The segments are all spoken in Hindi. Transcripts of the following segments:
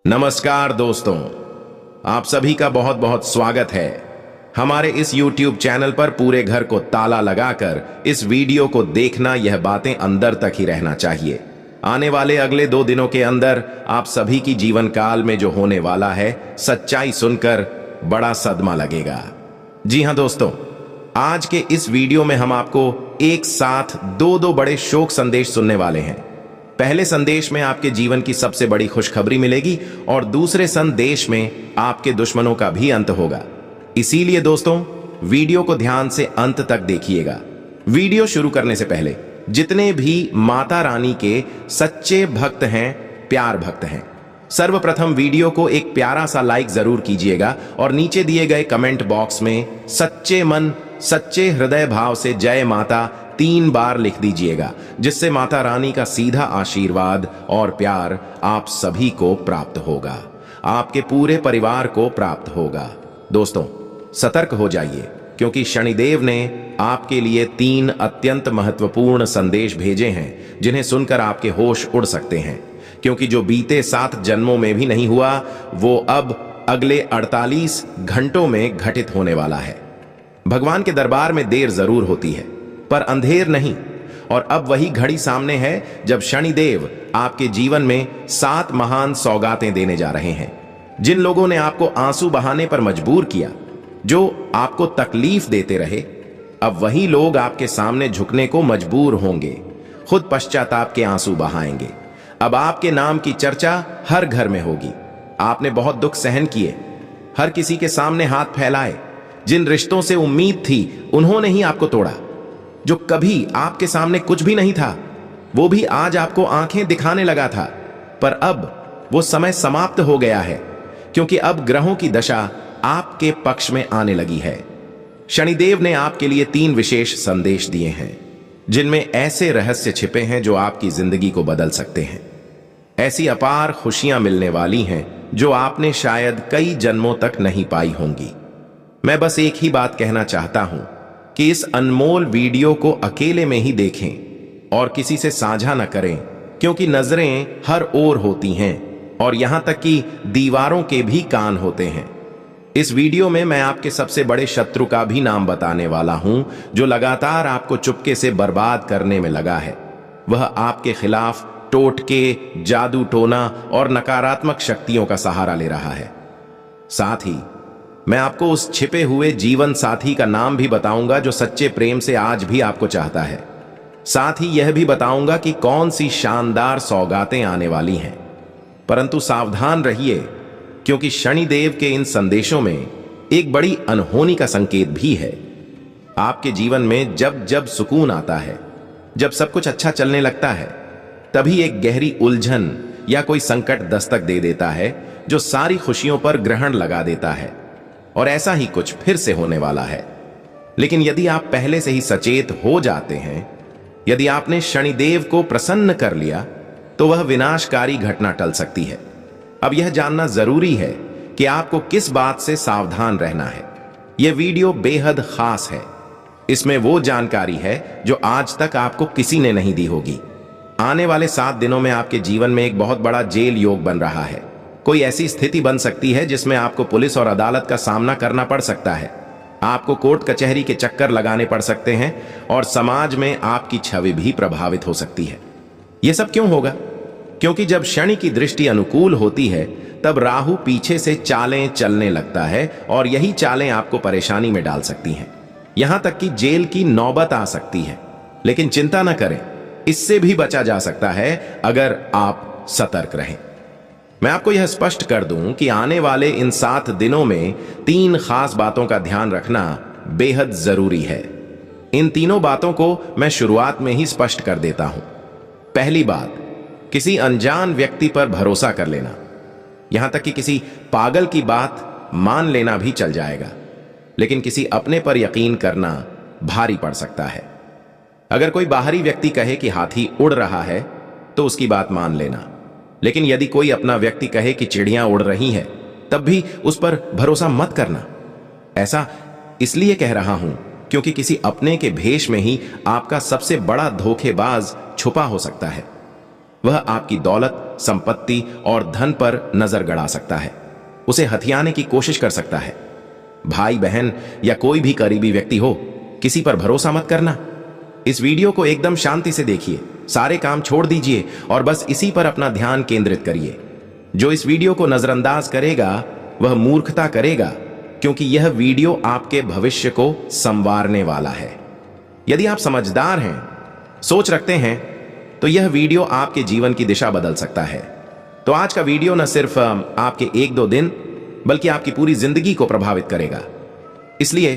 नमस्कार दोस्तों, आप सभी का बहुत बहुत स्वागत है हमारे इस YouTube चैनल पर। पूरे घर को ताला लगाकर इस वीडियो को देखना, यह बातें अंदर तक ही रहना चाहिए। आने वाले अगले 2 दिनों के अंदर आप सभी की जीवन काल में जो होने वाला है, सच्चाई सुनकर बड़ा सदमा लगेगा। जी हां दोस्तों, आज के इस वीडियो में हम आपको एक साथ दो बड़े शोक संदेश सुनने वाले हैं। पहले संदेश में आपके जीवन की सबसे बड़ी खुशखबरी मिलेगी और दूसरे संदेश में आपके दुश्मनों का भी अंत होगा। इसीलिए दोस्तों, वीडियो को ध्यान से अंत तक देखिएगा। वीडियो शुरू करने से पहले जितने भी माता रानी के सच्चे भक्त हैं, प्यार भक्त हैं, सर्वप्रथम वीडियो को एक प्यारा सा लाइक जरूर कीजिएगा और नीचे दिए गए कमेंट बॉक्स में सच्चे मन सच्चे हृदय भाव से जय माता 3 बार लिख दीजिएगा, जिससे माता रानी का सीधा आशीर्वाद और प्यार आप सभी को प्राप्त होगा, आपके पूरे परिवार को प्राप्त होगा। दोस्तों, सतर्क हो जाइए, क्योंकि शनिदेव ने आपके लिए 3 अत्यंत महत्वपूर्ण संदेश भेजे हैं, जिन्हें सुनकर आपके होश उड़ सकते हैं। क्योंकि जो बीते 7 जन्मों में भी नहीं हुआ, वो अब अगले 48 घंटों में घटित होने वाला है। भगवान के दरबार में देर जरूर होती है, पर अंधेर नहीं। और अब वही घड़ी सामने है जब शनिदेव आपके जीवन में 7 महान सौगातें देने जा रहे हैं। जिन लोगों ने आपको आंसू बहाने पर मजबूर किया, जो आपको तकलीफ देते रहे, अब वही लोग आपके सामने झुकने को मजबूर होंगे, खुद पश्चाताप के आंसू बहाएंगे। अब आपके नाम की चर्चा हर घर में होगी। आपने बहुत दुख सहन किए, हर किसी के सामने हाथ फैलाए। जिन रिश्तों से उम्मीद थी, उन्होंने ही आपको तोड़ा। जो कभी आपके सामने कुछ भी नहीं था, वो भी आज आपको आंखें दिखाने लगा था। पर अब वो समय समाप्त हो गया है, क्योंकि अब ग्रहों की दशा आपके पक्ष में आने लगी है। शनिदेव ने आपके लिए 3 विशेष संदेश दिए हैं, जिनमें ऐसे रहस्य छिपे हैं जो आपकी जिंदगी को बदल सकते हैं। ऐसी अपार खुशियां मिलने वाली हैं जो आपने शायद कई जन्मों तक नहीं पाई होंगी। मैं बस एक ही बात कहना चाहता हूं कि इस अनमोल वीडियो को अकेले में ही देखें और किसी से साझा न करें, क्योंकि नजरें हर ओर होती हैं और यहां तक कि दीवारों के भी कान होते हैं। इस वीडियो में मैं आपके सबसे बड़े शत्रु का भी नाम बताने वाला हूं, जो लगातार आपको चुपके से बर्बाद करने में लगा है। वह आपके खिलाफ टोटके, जादू टोना और नकारात्मक शक्तियों का सहारा ले रहा है। साथ ही मैं आपको उस छिपे हुए जीवन साथी का नाम भी बताऊंगा, जो सच्चे प्रेम से आज भी आपको चाहता है। साथ ही यह भी बताऊंगा कि कौन सी शानदार सौगातें आने वाली हैं। परंतु सावधान रहिए, क्योंकि शनिदेव के इन संदेशों में एक बड़ी अनहोनी का संकेत भी है। आपके जीवन में जब जब सुकून आता है, जब सब कुछ अच्छा चलने लगता है, तभी एक गहरी उलझन या कोई संकट दस्तक दे देता है, जो सारी खुशियों पर ग्रहण लगा देता है। और ऐसा ही कुछ फिर से होने वाला है। लेकिन यदि आप पहले से ही सचेत हो जाते हैं, यदि आपने शनिदेव को प्रसन्न कर लिया, तो वह विनाशकारी घटना टल सकती है। अब यह जानना जरूरी है कि आपको किस बात से सावधान रहना है। यह वीडियो बेहद खास है। इसमें वो जानकारी है जो आज तक आपको किसी ने नहीं दी होगी। आने वाले 7 दिनों में आपके जीवन में एक बहुत बड़ा जेल योग बन रहा है। कोई ऐसी स्थिति बन सकती है जिसमें आपको पुलिस और अदालत का सामना करना पड़ सकता है। आपको कोर्ट कचहरी के चक्कर लगाने पड़ सकते हैं और समाज में आपकी छवि भी प्रभावित हो सकती है। यह सब क्यों होगा? क्योंकि जब शनि की दृष्टि अनुकूल होती है, तब राहु पीछे से चालें चलने लगता है और यही चालें आपको परेशानी में डाल सकती हैं। यहां तक कि जेल की नौबत आ सकती है। लेकिन चिंता न करें, इससे भी बचा जा सकता है अगर आप सतर्क रहें। मैं आपको यह स्पष्ट कर दूं कि आने वाले इन 7 दिनों में 3 खास बातों का ध्यान रखना बेहद जरूरी है। इन तीनों बातों को मैं शुरुआत में ही स्पष्ट कर देता हूं। पहली बात, किसी अनजान व्यक्ति पर भरोसा कर लेना। यहां तक कि किसी पागल की बात मान लेना भी चल जाएगा, लेकिन किसी अपने पर यकीन करना भारी पड़ सकता है। अगर कोई बाहरी व्यक्ति कहे कि हाथी उड़ रहा है, तो उसकी बात मान लेना। लेकिन यदि कोई अपना व्यक्ति कहे कि चिड़ियां उड़ रही हैं, तब भी उस पर भरोसा मत करना। ऐसा इसलिए कह रहा हूं क्योंकि किसी अपने के भेष में ही आपका सबसे बड़ा धोखेबाज छुपा हो सकता है। वह आपकी दौलत, संपत्ति और धन पर नजर गड़ा सकता है, उसे हथियाने की कोशिश कर सकता है। भाई बहन या कोई भी करीबी व्यक्ति हो, किसी पर भरोसा मत करना। इस वीडियो को एकदम शांति से देखिए, सारे काम छोड़ दीजिए और बस इसी पर अपना ध्यान केंद्रित करिए। जो इस वीडियो को नजरअंदाज करेगा वह मूर्खता करेगा, क्योंकि यह वीडियो आपके भविष्य को संवारने वाला है। यदि आप समझदार हैं, सोच रखते हैं, तो यह वीडियो आपके जीवन की दिशा बदल सकता है। तो आज का वीडियो न सिर्फ आपके 1-2 दिन बल्कि आपकी पूरी जिंदगी को प्रभावित करेगा। इसलिए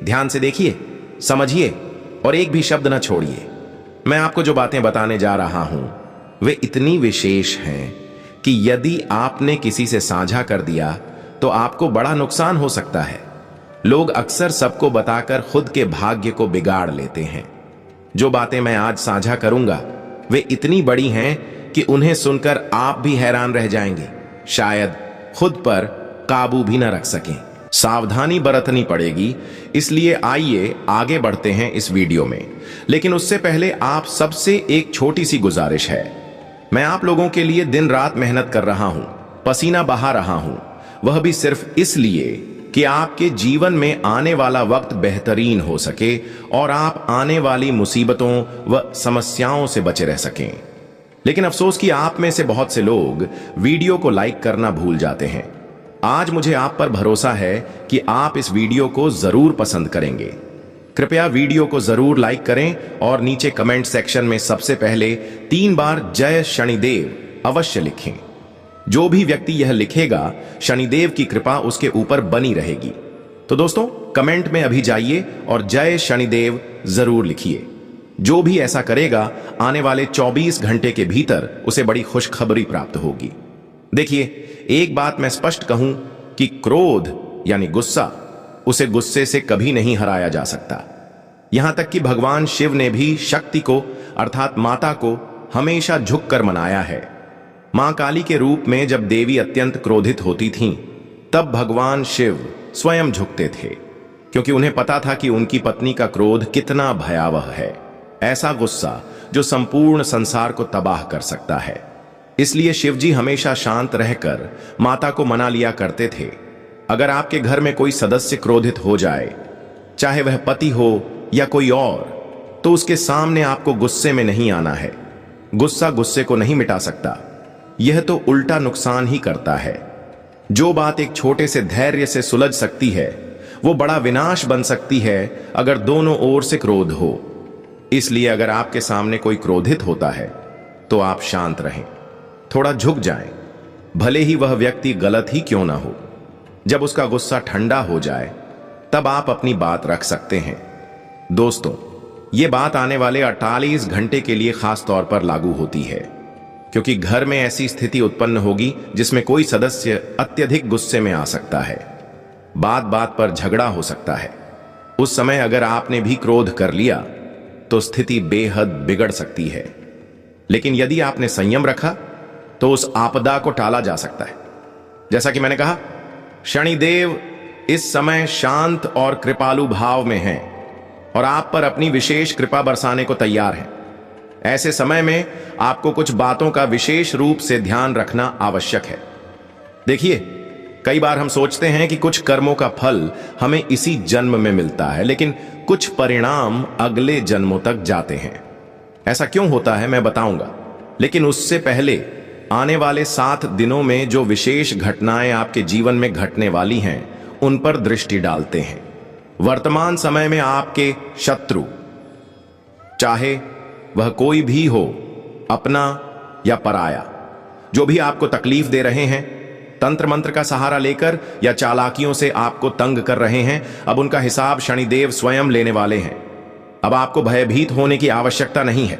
ध्यान से देखिए, समझिए और एक भी शब्द न छोड़िए। मैं आपको जो बातें बताने जा रहा हूं वे इतनी विशेष हैं कि यदि आपने किसी से साझा कर दिया तो आपको बड़ा नुकसान हो सकता है। लोग अक्सर सबको बताकर खुद के भाग्य को बिगाड़ लेते हैं। जो बातें मैं आज साझा करूंगा वे इतनी बड़ी हैं कि उन्हें सुनकर आप भी हैरान रह जाएंगे, शायद खुद पर काबू भी न रख सकें। सावधानी बरतनी पड़ेगी, इसलिए आइए आगे बढ़ते हैं इस वीडियो में। लेकिन उससे पहले आप सबसे एक छोटी सी गुजारिश है। मैं आप लोगों के लिए दिन रात मेहनत कर रहा हूं, पसीना बहा रहा हूं, वह भी सिर्फ इसलिए कि आपके जीवन में आने वाला वक्त बेहतरीन हो सके और आप आने वाली मुसीबतों व समस्याओं से बचे रह सकें। लेकिन अफसोस कि आप में से बहुत से लोग वीडियो को लाइक करना भूल जाते हैं। आज मुझे आप पर भरोसा है कि आप इस वीडियो को जरूर पसंद करेंगे। कृपया वीडियो को जरूर लाइक करें और नीचे कमेंट सेक्शन में सबसे पहले 3 बार जय शनिदेव अवश्य लिखें। जो भी व्यक्ति यह लिखेगा, शनिदेव की कृपा उसके ऊपर बनी रहेगी। तो दोस्तों, कमेंट में अभी जाइए और जय शनिदेव जरूर लिखिए। जो भी ऐसा करेगा, आने वाले 24 घंटे के भीतर उसे बड़ी खुशखबरी प्राप्त होगी। देखिए, एक बात मैं स्पष्ट कहूं कि क्रोध यानी गुस्सा, उसे गुस्से से कभी नहीं हराया जा सकता। यहां तक कि भगवान शिव ने भी शक्ति को अर्थात माता को हमेशा झुककर मनाया है। मां काली के रूप में जब देवी अत्यंत क्रोधित होती थीं, तब भगवान शिव स्वयं झुकते थे, क्योंकि उन्हें पता था कि उनकी पत्नी का क्रोध कितना भयावह है। ऐसा गुस्सा जो संपूर्ण संसार को तबाह कर सकता है। इसलिए शिवजी हमेशा शांत रहकर माता को मना लिया करते थे। अगर आपके घर में कोई सदस्य क्रोधित हो जाए, चाहे वह पति हो या कोई और, तो उसके सामने आपको गुस्से में नहीं आना है। गुस्सा गुस्से को नहीं मिटा सकता, यह तो उल्टा नुकसान ही करता है। जो बात एक छोटे से धैर्य से सुलझ सकती है, वो बड़ा विनाश बन सकती है अगर दोनों ओर से क्रोध हो। इसलिए अगर आपके सामने कोई क्रोधित होता है तो आप शांत रहें, थोड़ा झुक जाएं, भले ही वह व्यक्ति गलत ही क्यों ना हो। जब उसका गुस्सा ठंडा हो जाए, तब आप अपनी बात रख सकते हैं। दोस्तों, यह बात आने वाले 48 घंटे के लिए खास तौर पर लागू होती है, क्योंकि घर में ऐसी स्थिति उत्पन्न होगी जिसमें कोई सदस्य अत्यधिक गुस्से में आ सकता है। बात बात पर झगड़ा हो सकता है। उस समय अगर आपने भी क्रोध कर लिया तो स्थिति बेहद बिगड़ सकती है। लेकिन यदि आपने संयम रखा तो उस आपदा को टाला जा सकता है। जैसा कि मैंने कहा, शनिदेव इस समय शांत और कृपालु भाव में हैं और आप पर अपनी विशेष कृपा बरसाने को तैयार हैं। ऐसे समय में आपको कुछ बातों का विशेष रूप से ध्यान रखना आवश्यक है। देखिए, कई बार हम सोचते हैं कि कुछ कर्मों का फल हमें इसी जन्म में मिलता है, लेकिन कुछ परिणाम अगले जन्मों तक जाते हैं। ऐसा क्यों होता है मैं बताऊंगा, लेकिन उससे पहले आने वाले 7 दिनों में जो विशेष घटनाएं आपके जीवन में घटने वाली हैं, उन पर दृष्टि डालते हैं। वर्तमान समय में आपके शत्रु, चाहे वह कोई भी हो, अपना या पराया, जो भी आपको तकलीफ दे रहे हैं, तंत्र मंत्र का सहारा लेकर या चालाकियों से आपको तंग कर रहे हैं, अब उनका हिसाब शनिदेव स्वयं लेने वाले हैं। अब आपको भयभीत होने की आवश्यकता नहीं है।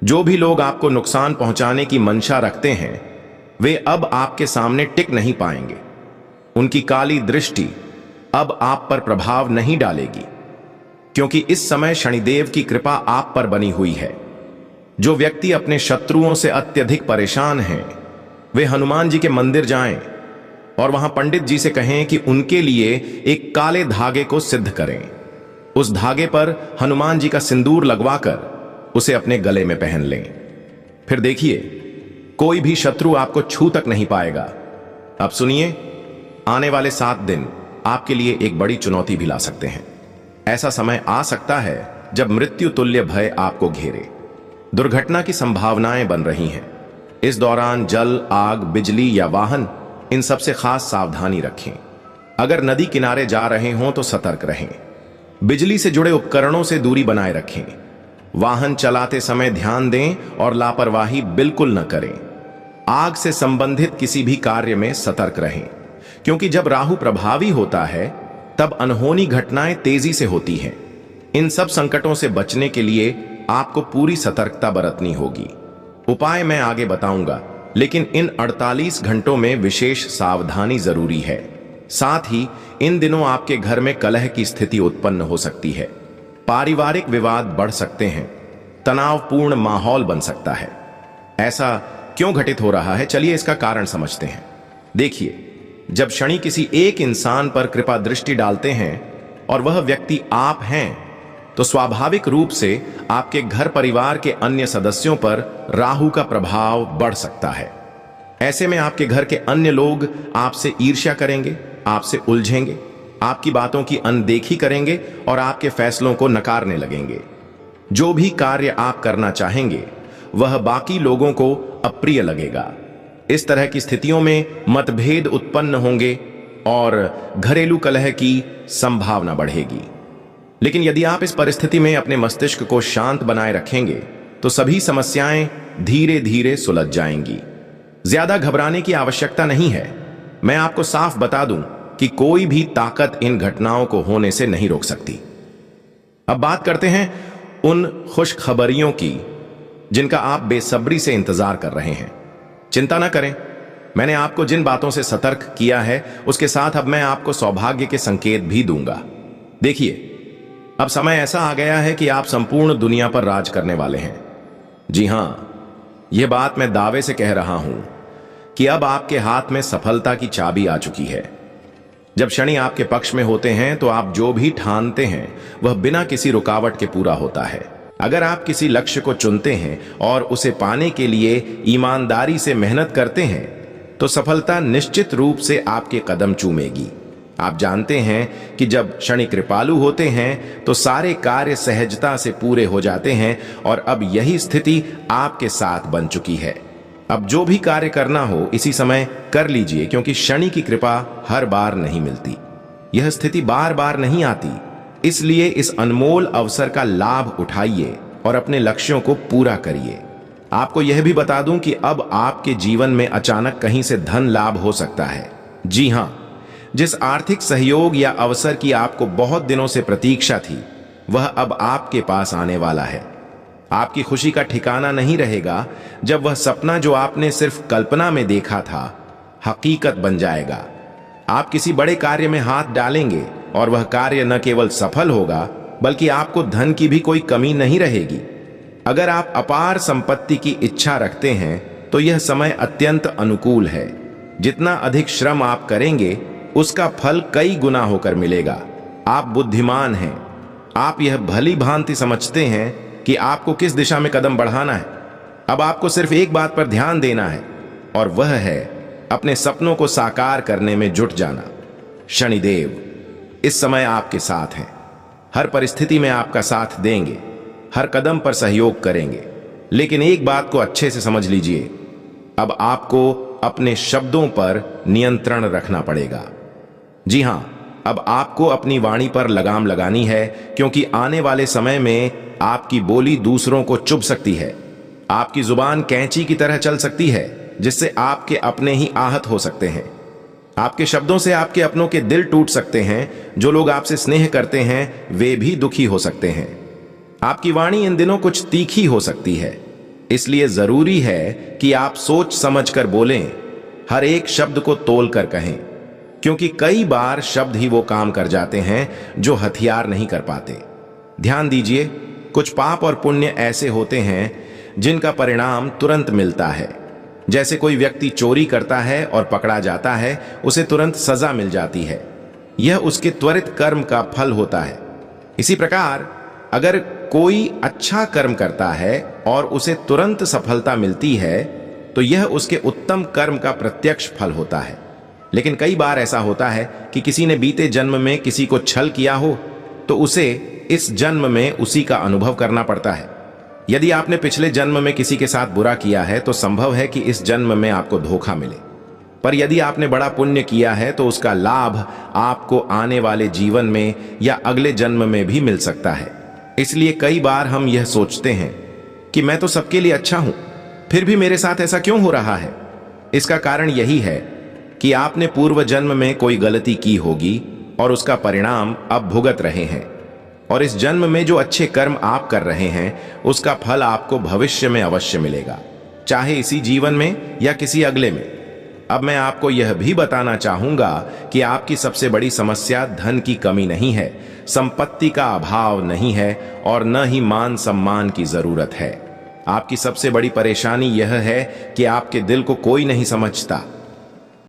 जो भी लोग आपको नुकसान पहुंचाने की मंशा रखते हैं, वे अब आपके सामने टिक नहीं पाएंगे। उनकी काली दृष्टि अब आप पर प्रभाव नहीं डालेगी, क्योंकि इस समय शनिदेव की कृपा आप पर बनी हुई है। जो व्यक्ति अपने शत्रुओं से अत्यधिक परेशान हैं, वे हनुमान जी के मंदिर जाएं और वहां पंडित जी से कहें कि उनके लिए एक काले धागे को सिद्ध करें। उस धागे पर हनुमान जी का सिंदूर लगवाकर उसे अपने गले में पहन लें। फिर देखिए, कोई भी शत्रु आपको छू तक नहीं पाएगा। अब सुनिए, आने वाले 7 दिन आपके लिए एक बड़ी चुनौती भी ला सकते हैं। ऐसा समय आ सकता है जब मृत्यु तुल्य भय आपको घेरे। दुर्घटना की संभावनाएं बन रही हैं। इस दौरान जल, आग, बिजली या वाहन, इन सबसे खास सावधानी रखें। अगर नदी किनारे जा रहे हों तो सतर्क रहें। बिजली से जुड़े उपकरणों से दूरी बनाए रखें। वाहन चलाते समय ध्यान दें और लापरवाही बिल्कुल न करें। आग से संबंधित किसी भी कार्य में सतर्क रहें, क्योंकि जब राहु प्रभावी होता है तब अनहोनी घटनाएं तेजी से होती हैं। इन सब संकटों से बचने के लिए आपको पूरी सतर्कता बरतनी होगी। उपाय मैं आगे बताऊंगा, लेकिन इन 48 घंटों में विशेष सावधानी जरूरी है। साथ ही इन दिनों आपके घर में कलह की स्थिति उत्पन्न हो सकती है। पारिवारिक विवाद बढ़ सकते हैं। तनावपूर्ण माहौल बन सकता है। ऐसा क्यों घटित हो रहा है, चलिए इसका कारण समझते हैं। देखिए, जब शनि किसी एक इंसान पर कृपा दृष्टि डालते हैं और वह व्यक्ति आप हैं, तो स्वाभाविक रूप से आपके घर परिवार के अन्य सदस्यों पर राहु का प्रभाव बढ़ सकता है। ऐसे में आपके घर के अन्य लोग आपसे ईर्ष्या करेंगे, आपसे उलझेंगे, आपकी बातों की अनदेखी करेंगे और आपके फैसलों को नकारने लगेंगे। जो भी कार्य आप करना चाहेंगे वह बाकी लोगों को अप्रिय लगेगा। इस तरह की स्थितियों में मतभेद उत्पन्न होंगे और घरेलू कलह की संभावना बढ़ेगी। लेकिन यदि आप इस परिस्थिति में अपने मस्तिष्क को शांत बनाए रखेंगे तो सभी समस्याएं धीरे धीरे सुलझ जाएंगी। ज्यादा घबराने की आवश्यकता नहीं है। मैं आपको साफ बता दूं कि कोई भी ताकत इन घटनाओं को होने से नहीं रोक सकती। अब बात करते हैं उन खुशखबरियों की जिनका आप बेसब्री से इंतजार कर रहे हैं। चिंता न करें, मैंने आपको जिन बातों से सतर्क किया है उसके साथ अब मैं आपको सौभाग्य के संकेत भी दूंगा। देखिए, अब समय ऐसा आ गया है कि आप संपूर्ण दुनिया पर राज करने वाले हैं। जी हां, यह बात मैं दावे से कह रहा हूं कि अब आपके हाथ में सफलता की चाबी आ चुकी है। जब शनि आपके पक्ष में होते हैं तो आप जो भी ठानते हैं वह बिना किसी रुकावट के पूरा होता है। अगर आप किसी लक्ष्य को चुनते हैं और उसे पाने के लिए ईमानदारी से मेहनत करते हैं तो सफलता निश्चित रूप से आपके कदम चूमेगी। आप जानते हैं कि जब शनि कृपालु होते हैं तो सारे कार्य सहजता से पूरे हो जाते हैं और अब यही स्थिति आपके साथ बन चुकी है। अब जो भी कार्य करना हो इसी समय कर लीजिए, क्योंकि शनि की कृपा हर बार नहीं मिलती। यह स्थिति बार बार नहीं आती। इसलिए इस अनमोल अवसर का लाभ उठाइए और अपने लक्ष्यों को पूरा करिए। आपको यह भी बता दूं कि अब आपके जीवन में अचानक कहीं से धन लाभ हो सकता है। जी हां, जिस आर्थिक सहयोग या अवसर की आपको बहुत दिनों से प्रतीक्षा थी वह अब आपके पास आने वाला है। आपकी खुशी का ठिकाना नहीं रहेगा जब वह सपना जो आपने सिर्फ कल्पना में देखा था हकीकत बन जाएगा। आप किसी बड़े कार्य में हाथ डालेंगे और वह कार्य न केवल सफल होगा बल्कि आपको धन की भी कोई कमी नहीं रहेगी। अगर आप अपार संपत्ति की इच्छा रखते हैं तो यह समय अत्यंत अनुकूल है। जितना अधिक श्रम आप करेंगे उसका फल कई गुना होकर मिलेगा। आप बुद्धिमान हैं। आप यह भली भांति समझते हैं कि आपको किस दिशा में कदम बढ़ाना है। अब आपको सिर्फ एक बात पर ध्यान देना है और वह है अपने सपनों को साकार करने में जुट जाना। शनिदेव इस समय आपके साथ हैं। हर परिस्थिति में आपका साथ देंगे, हर कदम पर सहयोग करेंगे। लेकिन एक बात को अच्छे से समझ लीजिए, अब आपको अपने शब्दों पर नियंत्रण रखना पड़ेगा। जी हां, अब आपको अपनी वाणी पर लगाम लगानी है, क्योंकि आने वाले समय में आपकी बोली दूसरों को चुभ सकती है। आपकी जुबान कैंची की तरह चल सकती है जिससे आपके अपने ही आहत हो सकते हैं। आपके शब्दों से आपके अपनों के दिल टूट सकते हैं। जो लोग आपसे स्नेह करते हैं वे भी दुखी हो सकते हैं। आपकी वाणी इन दिनों कुछ तीखी हो सकती है, इसलिए जरूरी है कि आप सोच समझकर बोलें। हर एक शब्द को तोल कर कहें, क्योंकि कई बार शब्द ही वो काम कर जाते हैं जो हथियार नहीं कर पाते। ध्यान दीजिए, कुछ पाप और पुण्य ऐसे होते हैं जिनका परिणाम तुरंत मिलता है। जैसे कोई व्यक्ति चोरी करता है और पकड़ा जाता है, उसे तुरंत सजा मिल जाती है। यह उसके त्वरित कर्म का फल होता है। इसी प्रकार अगर कोई अच्छा कर्म करता है और उसे तुरंत सफलता मिलती है तो यह उसके उत्तम कर्म का प्रत्यक्ष फल होता है। लेकिन कई बार ऐसा होता है कि किसी ने बीते जन्म में किसी को छल किया हो तो उसे इस जन्म में उसी का अनुभव करना पड़ता है। यदि आपने पिछले जन्म में किसी के साथ बुरा किया है तो संभव है कि इस जन्म में आपको धोखा मिले, पर यदि आपने बड़ा पुण्य किया है तो उसका लाभ आपको आने वाले जीवन में या अगले जन्म में भी मिल सकता है। इसलिए कई बार हम यह सोचते हैं कि मैं तो सबके लिए अच्छा हूं, फिर भी मेरे साथ ऐसा क्यों हो रहा है। इसका कारण यही है कि आपने पूर्व जन्म में कोई गलती की होगी और उसका परिणाम अब भुगत रहे हैं, और इस जन्म में जो अच्छे कर्म आप कर रहे हैं उसका फल आपको भविष्य में अवश्य मिलेगा, चाहे इसी जीवन में या किसी अगले में। अब मैं आपको यह भी बताना चाहूंगा कि आपकी सबसे बड़ी समस्या धन की कमी नहीं है, संपत्ति का अभाव नहीं है और न ही मान सम्मान की जरूरत है। आपकी सबसे बड़ी परेशानी यह है कि आपके दिल को कोई नहीं समझता।